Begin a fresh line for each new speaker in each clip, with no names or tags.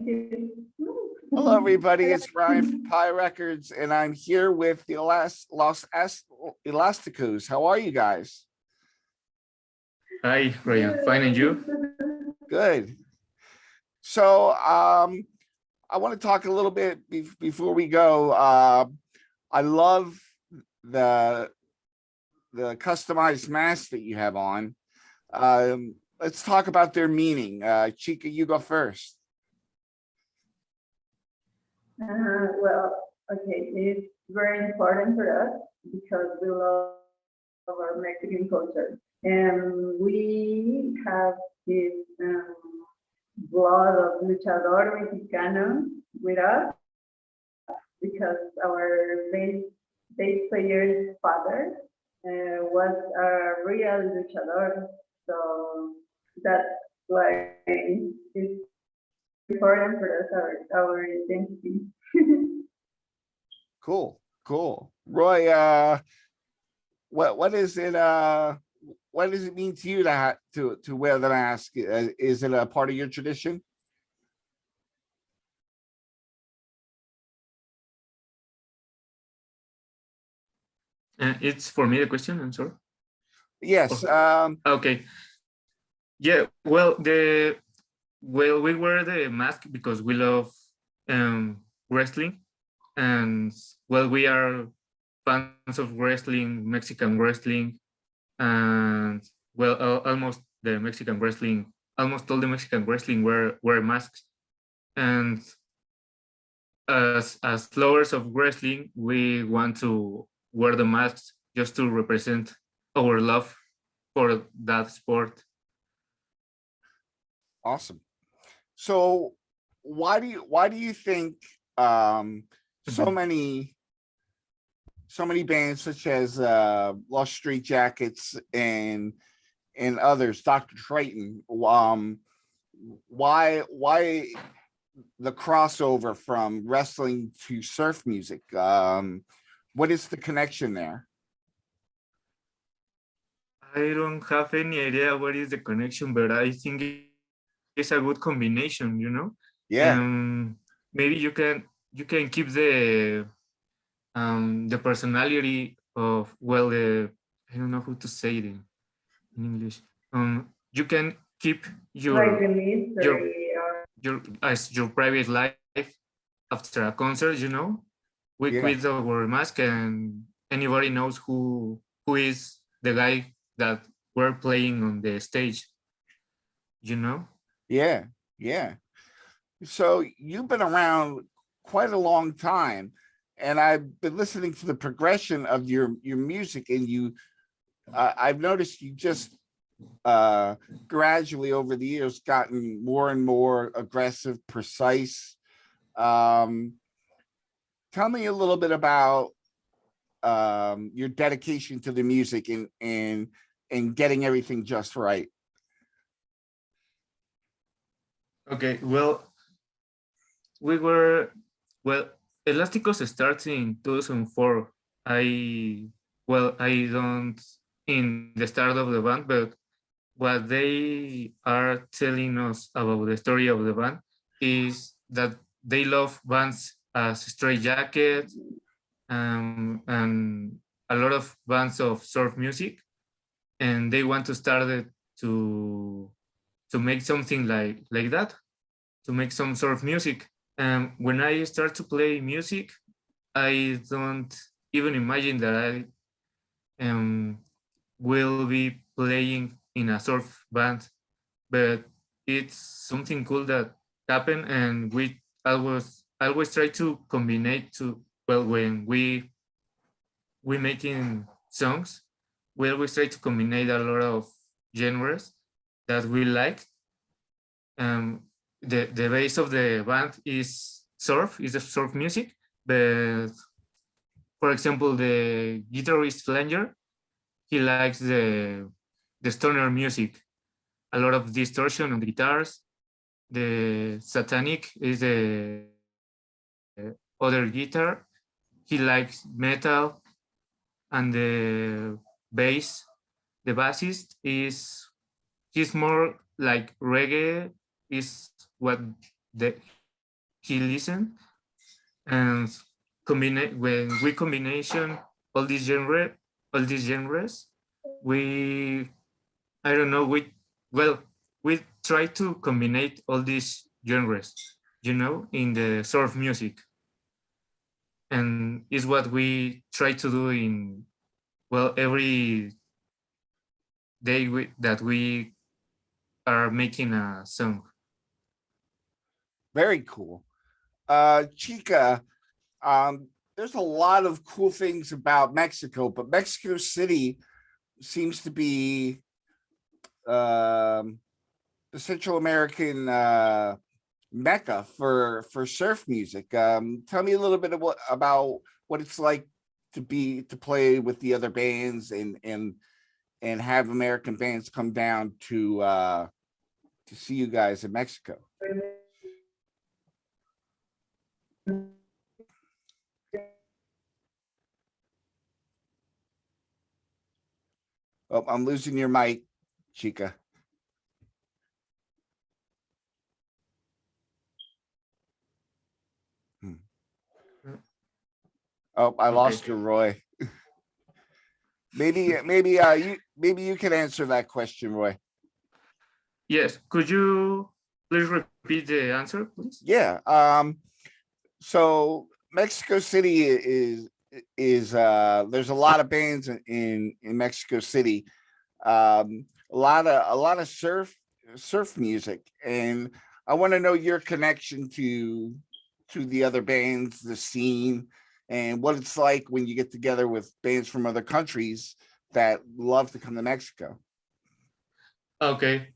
Hello, everybody. It's Ryan from Pi Records, and I'm here with the Los Elasticos. How are you guys?
Hi, Ryan. Fine, and you?
Good. So, I want to talk a little bit before we go. I love the customized mask that you have on. Let's talk about their meaning. Chica, you go first.
Okay, it's very important for us because we love our Mexican culture. And we have this blood of luchador mexicano with us because our bass player's father was a real luchador. So that's why it's important for us, our identity.
Cool. Roy, what is it? What does it mean to you to wear the mask? Is it a part of your tradition?
It's for me the question. I'm sorry.
Yes.
Okay. Yeah. Well, we wear the mask because we love wrestling, and well, we are fans of wrestling, Mexican wrestling, and well, almost all the Mexican wrestling wear masks, and as lovers of wrestling, we want to wear the masks just to represent our love for that sport.
Awesome. So why do you think so many bands such as Lost Street Jackets and others, Dr. Triton, why the crossover from wrestling to surf music? What is the connection there?
I don't have any idea what is the connection, but I think it's a good combination, you know?
Yeah.
Maybe you can keep the personality of, well, I don't know how to say it in English. You can keep your private life after a concert, you know? We quit our mask and anybody knows who is the guy that we're playing on the stage, you know?
Yeah. So you've been around quite a long time, and I've been listening to the progression of your music, and I've noticed you just gradually over the years gotten more and more aggressive, precise. Tell me a little bit about your dedication to the music and getting everything just right.
Okay, well, Elasticos started in 2004. I don't in the start of the band, but what they are telling us about the story of the band is that they love bands as Stray Jacket and a lot of bands of surf music, and they want to start it to make something like that, to make some surf music. And when I start to play music, I don't even imagine that I will be playing in a surf band, but it's something cool that happened, and we always try to combine to, well, when we making songs, we always try to combine a lot of genres that we like. The base of the band is the surf music, but for example, the guitarist Flanger, he likes the stoner music, a lot of distortion on the guitars. The Satanic is the other guitar. He likes metal, and the bassist he's more like reggae, is what he listened, and when we combination all these genres, we I don't know well we try to combine all these genres, in the surf music, and is what we try to do in every day that we are making a song.
Very cool. Chica, there's a lot of cool things about Mexico, but Mexico City seems to be the Central American mecca for surf music. Tell me a little bit about what it's like to play with the other bands and have American bands come down to see you guys in Mexico. Oh, I'm losing your mic, Chica. Oh, I lost you, Roy. maybe you can answer that question, Roy.
Yes, could you please repeat the answer, please?
Yeah. So Mexico City is there's a lot of bands in Mexico City. A lot of surf music, and I want to know your connection to the other bands, the scene, and what it's like when you get together with bands from other countries that love to come to Mexico.
Okay.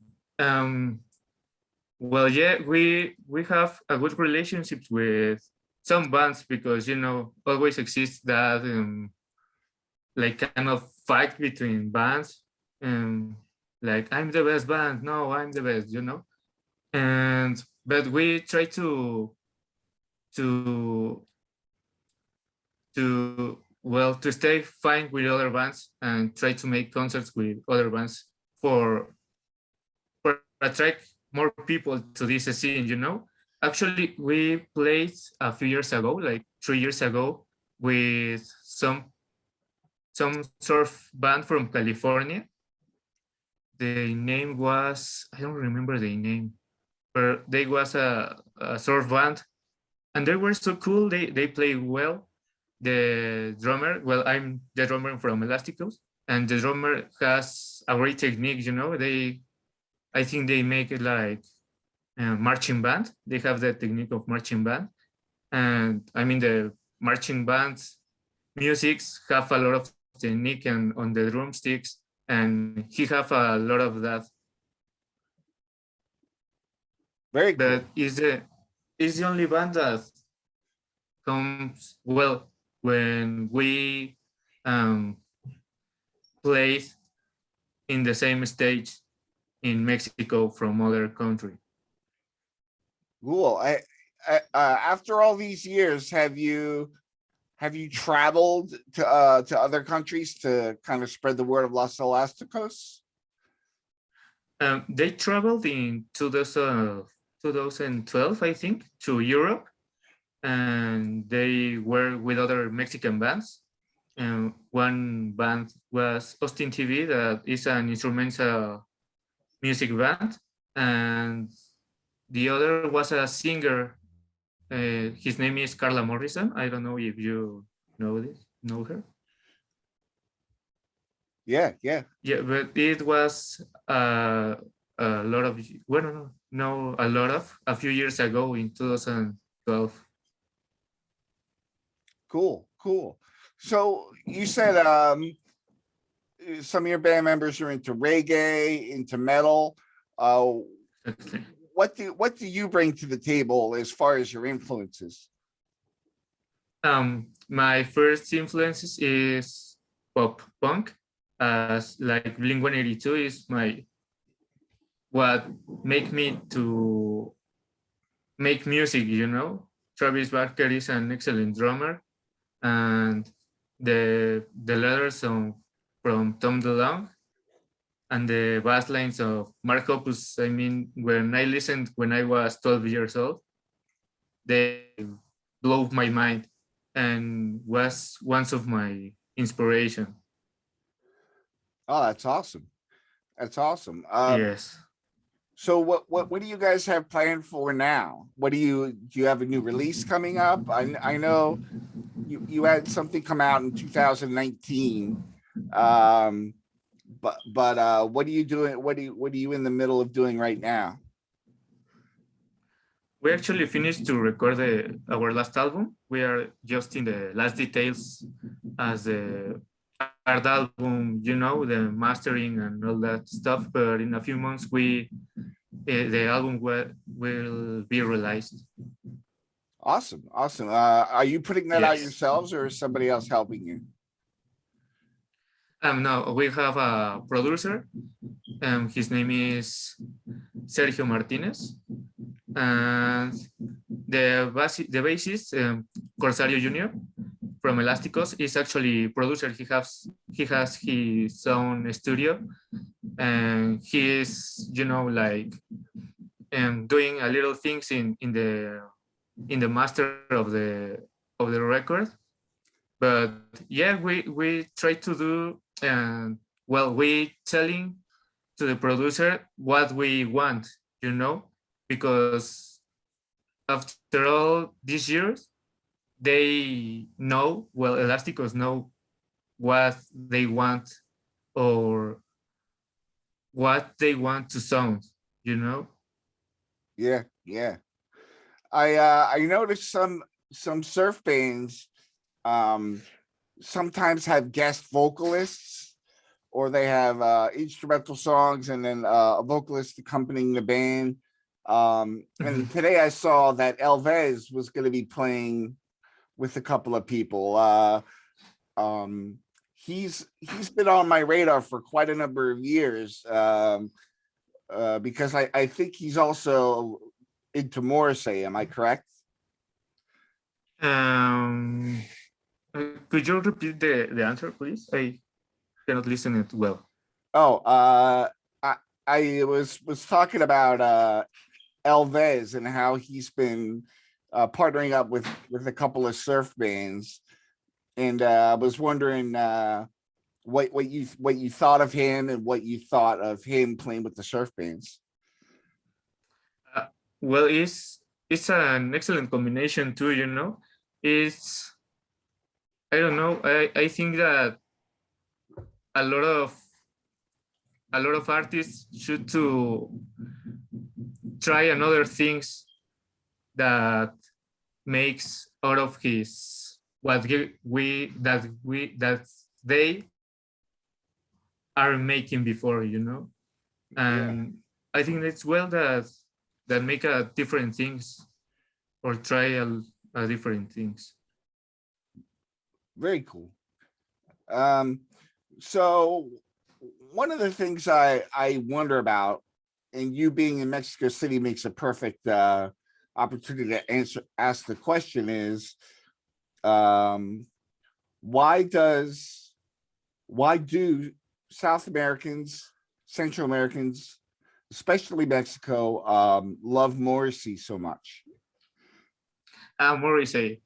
Well, yeah, we have a good relationship with some bands because always exists that like kind of fight between bands, like I'm the best band, no, I'm the best, and but we try to to stay fine with other bands and try to make concerts with other bands for attract more people to this scene. Actually, we played a few years ago, like 3 years ago, with some surf band from California. The name was, I don't remember the name, but they was a surf band, and they were so cool. They play well. The drummer, well, I'm the drummer from Elasticos, and the drummer has a great technique. I think they make it like marching band. They have the technique of marching band, and I mean the marching bands musics have a lot of technique and on the drumsticks, and he have a lot of that.
Very cool.
But is the only band that comes well when we play in the same stage in Mexico from other country.
Cool. After all these years, have you traveled to other countries to kind of spread the word of Los Elasticos?
They traveled in 2012, I think, to Europe, and they were with other Mexican bands. And one band was Austin TV, that is an instrumental music band, and the other was a singer. His name is Carla Morrison. I don't know if you know her.
Yeah.
Yeah, but it was a lot of, well, no, a lot of, a few years ago in 2012.
Cool. So you said some of your band members are into reggae, into metal.
Okay.
What do you bring to the table as far as your influences?
My first influences is pop punk, as like Blink-182 is what make me to make music. Travis Barker is an excellent drummer, and the leather song from Tom DeLonge and the bass lines of Mark Hoppus. I mean, when I listened when I was 12 years old, they blow my mind and was one of my inspiration.
Oh, that's awesome. That's awesome.
Yes.
So what do you guys have planned for now? Do you have a new release coming up? I know you had something come out in 2019. But what are you doing? What are you in the middle of doing right now?
We actually finished to record our last album. We are just in the last details as the art album, the mastering and all that stuff. But in a few months, the album will be released.
Awesome. Are you putting that out
Yes.
yourselves, or is somebody else helping you?
No, we have a producer. His name is Sergio Martinez, and the bassist, Corsario Jr. from Elasticos, is actually producer. He has his own studio, and he is like doing a little things in the master of the record. But yeah, we try to do, and we telling to the producer what we want, because after all these years, they know, Elasticos know what they want, or what they want to sound,
Yeah. I noticed some surf bands sometimes have guest vocalists, or they have instrumental songs and then a vocalist accompanying the band. And today I saw that Elvez was going to be playing with a couple of people. He's been on my radar for quite a number of years, because I think he's also into Morrissey. Am I correct?
Could you repeat the answer, please? I cannot listen it well.
Oh, I was talking about Elvez and how he's been partnering up with a couple of surf bands, and I was wondering what you thought of him and what you thought of him playing with the surf bands.
Well, it's an excellent combination too. It's, I don't know. I think that a lot of artists should to try another things that makes out of his what they are making before, and
Yeah.
I think it's that make a different things, or try a different things.
Very cool. So one of the things I wonder about, and you being in Mexico City makes a perfect opportunity to ask the question, is why do South Americans, Central Americans, especially Mexico, love Morrissey so much?
Morrissey,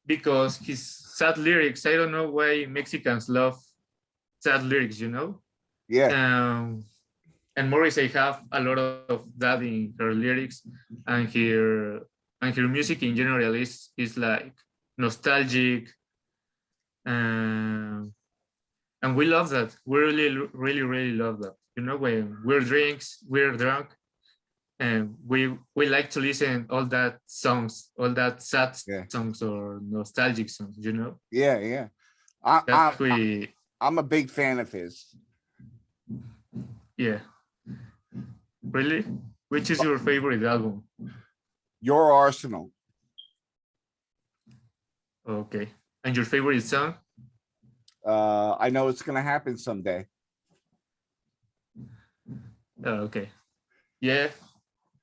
because his sad lyrics. I don't know why Mexicans love sad lyrics.
Yeah.
And Morrissey have a lot of that in her lyrics, and her music in general is like nostalgic, and we love that. We really love that. When we're drunk, and we like to listen all that songs, all that sad songs or nostalgic songs.
Yeah. I'm a big fan of his.
Yeah. Really? Which is your favorite album?
Your Arsenal.
Okay. And your favorite song?
I know it's gonna happen someday.
Okay. Yeah.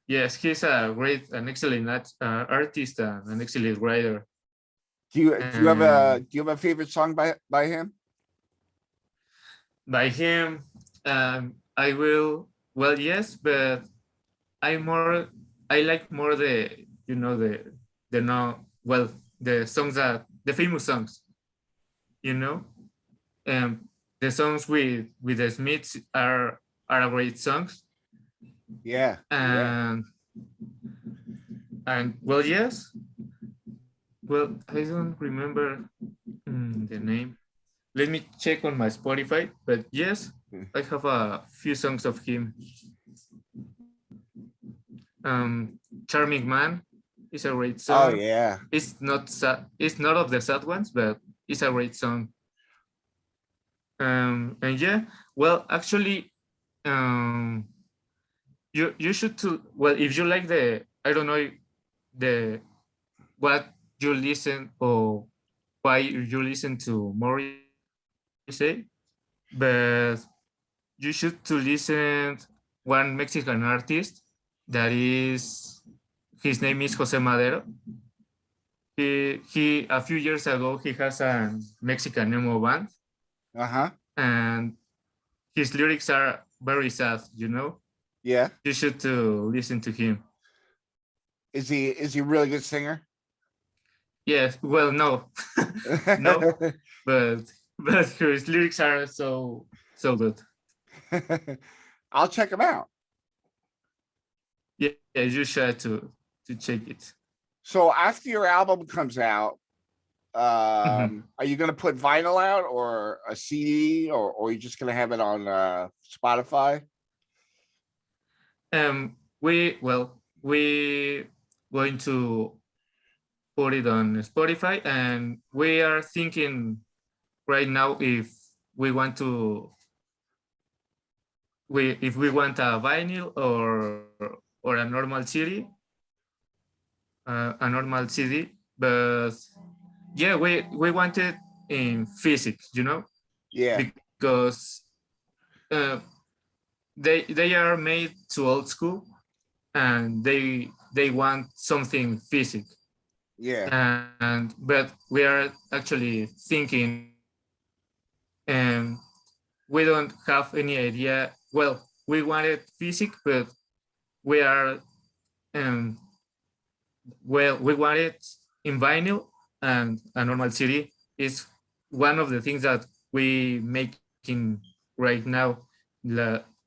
Yes, he's an excellent artist and an excellent writer.
Do you have a favorite song by him?
By him, I will. Yes, but I like more the the no well the songs that the famous songs, you know. The songs with the Smiths are great songs,
Yeah.
and well, yes, well, I don't remember the name. Let me check on my Spotify, but yes, I have a few songs of him. Charming Man is a great
Oh
song.
yeah.
It's not sad, it's not of the sad ones, but it's a great song. And yeah, well, actually, um, you should too. Well, if you like the, I don't know the what you listen or why you listen to Morrissey, but you should to listen one Mexican artist that is, his name is Jose Madero. He a few years ago he has a Mexican emo band,
Uh-huh.
and his lyrics are very sad, you know.
Yeah.
You should to listen to him.
Is he a really good singer?
Yes, well, no, no, but his lyrics are so good.
I'll check him out.
Yeah, you should to check it.
So after your album comes out,
Mhm.
are you gonna put vinyl out or a CD, or are you just gonna have it on Spotify?
We going to put it on Spotify, and we are thinking right now if we want to if we want a vinyl or a normal CD, a normal CD. But yeah, we want it in physics, you know,
Yeah.
because uh, they are made to old school, and they want something physic.
Yeah.
And but we are actually thinking, and we don't have any idea. Well, we wanted physics, but we are um well, we want it in vinyl, and a normal CD is one of the things that we making right now.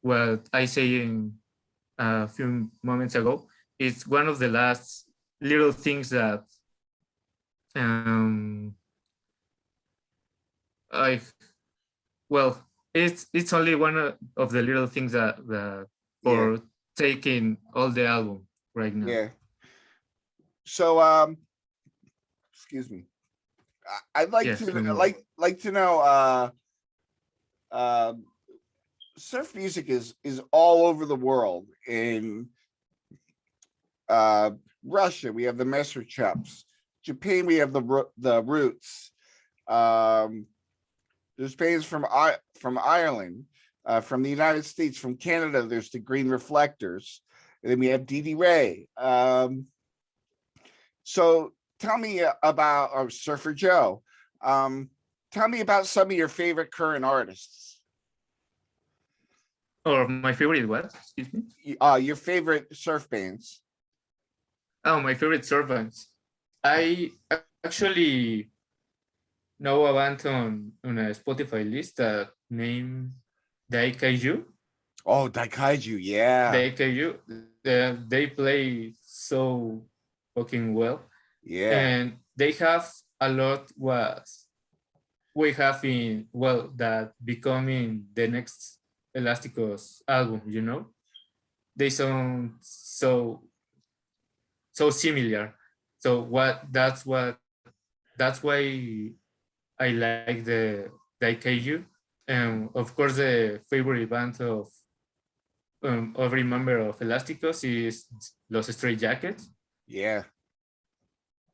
What I say in a few moments ago, it's one of the last little things that um I well, it's only one of the little things that
Yeah.
for taking all the album right now.
Yeah. So excuse me. I'd like
Yes,
to
don't worry.
like to know uh surf music is all over the world. In uh Russia, we have the Messer Chops. Japan, we have the Roots. Um there's bands from Ireland, from the United States, from Canada, there's the Green Reflectors. And then we have Dee Dee Ray. So tell me about Surfer Joe. Um, tell me about some of your favorite current artists.
Or my favorite what? Excuse me.
Your favorite surf bands.
Oh, my favorite servants. I actually know a band on a Spotify list that named Daikaiju.
Oh, Daikaiju, yeah,
Daikaiju. They play so fucking well,
yeah,
and they have a lot was we have in well that becoming the next Elasticos album. You know, they sound so similar. So that's why I like the IKU. And of course, the favorite band of every member of Elasticos is Los Stray Jackets.
yeah,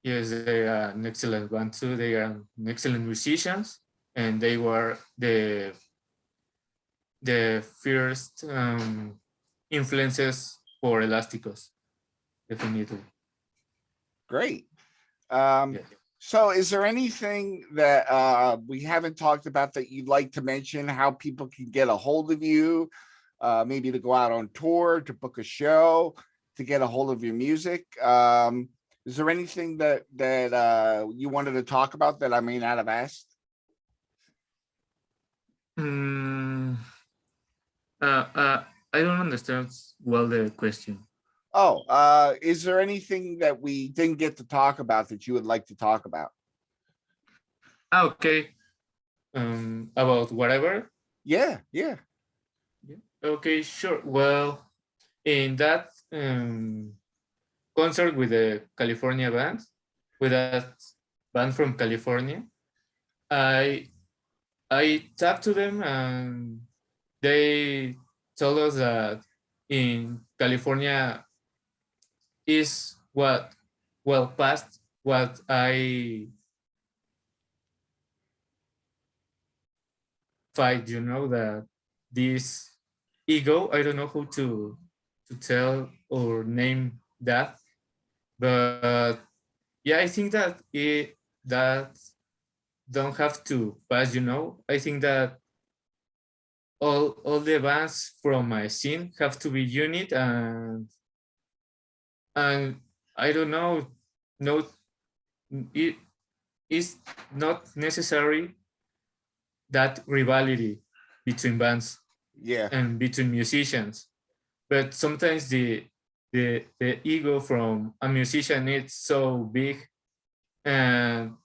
Yes, they are an excellent band too. They are excellent musicians, and they were the first influences for Elasticos, definitely.
great. Um,
Yeah.
so is there anything that we haven't talked about that you'd like to mention? How people can get a hold of you, maybe to go out on tour, to book a show, to get a hold of your music? Is there anything that you wanted to talk about that I may not have asked?
Mm, uh, uh, I don't understand well the question.
Oh, is there anything that we didn't get to talk about that you would like to talk about?
Okay. About whatever.
Yeah, yeah.
Okay, sure. Well, in that concert with the California band, with that band from California, I talked to them and they told us that in California is what well past what I fight, you know, that this ego, I don't know who to tell or name that, but yeah, I think that that don't have to pass, you know. I think that all the bands from my scene have to be unit, and I don't know, no, it is not necessary that rivalry between bands
Yeah,
and between musicians, but sometimes the ego from a musician is so big, and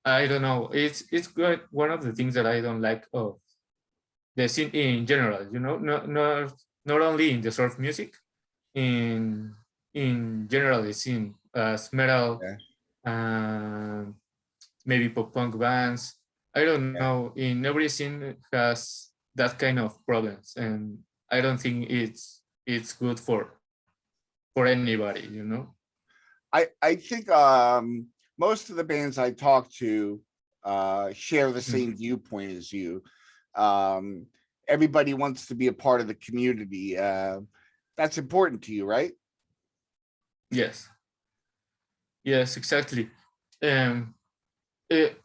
I don't know, it's good. One of the things that I don't like of the scene in general, you know, not only in the surf music, in general the scene as metal,
yeah,
and maybe pop punk bands. I don't
yeah.
know. In every scene has that kind of problems, and I don't think it's good for anybody, you know.
I think most of the bands I talk to share the
Mm,
same viewpoint as you. Um, everybody wants to be a part of the community. That's important to you, right?
yes, yes, exactly. Um, it,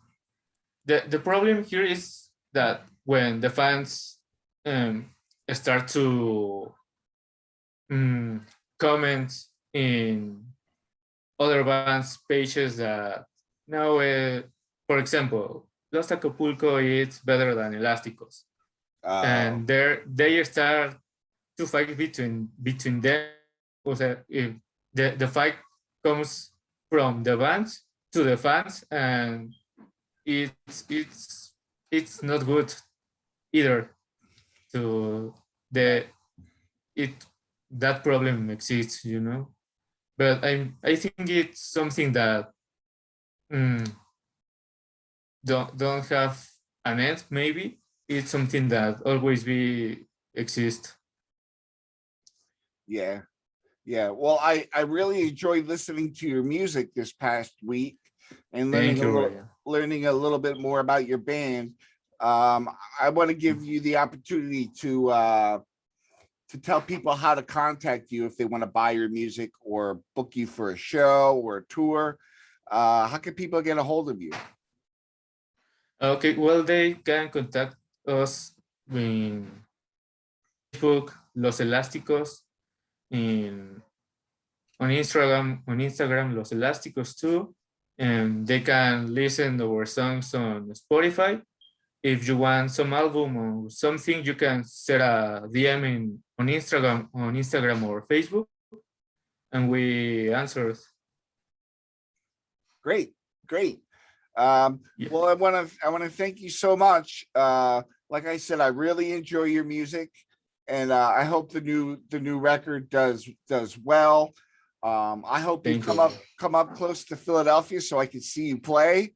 the problem here is that when the fans um, start to um, comment in other bands' pages that now, for example, Los Acapulco is better than Elasticos,
Uh,
and they start to fight between them. O sea, if the fight comes from the bands to the fans, and it's not good either. To
yeah,
the it that problem exists, you know. But I think it's something that mm, don't have an end. Maybe it's something that always be exist.
yeah, yeah. Well, I really enjoyed listening to your music this past week and
Thank you, Ryan.
learning a little bit more about your band. I want to give you the opportunity to tell people how to contact you if they want to buy your music or book you for a show or a tour. How can people get a hold of you?
Okay, well, they can contact us in Facebook, Los Elásticos, in on Instagram, Los Elásticos too, and they can listen to our songs on Spotify. If you want some album or something, you can set a DM on Instagram or Facebook, and we answer.
Great, great.
Yeah,
Well, I want to thank you so much. Like I said, I really enjoy your music, and I hope the new record does well. I hope you
thank you.
come up close to Philadelphia so I can see you play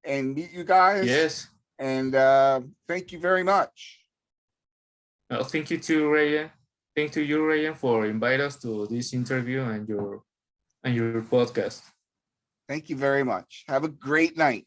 and meet you guys.
Yes.
And thank you very much.
Thank you to Ryan. Thank to you, Ryan, for inviting us to this interview and your podcast.
Thank you very much. Have a great night.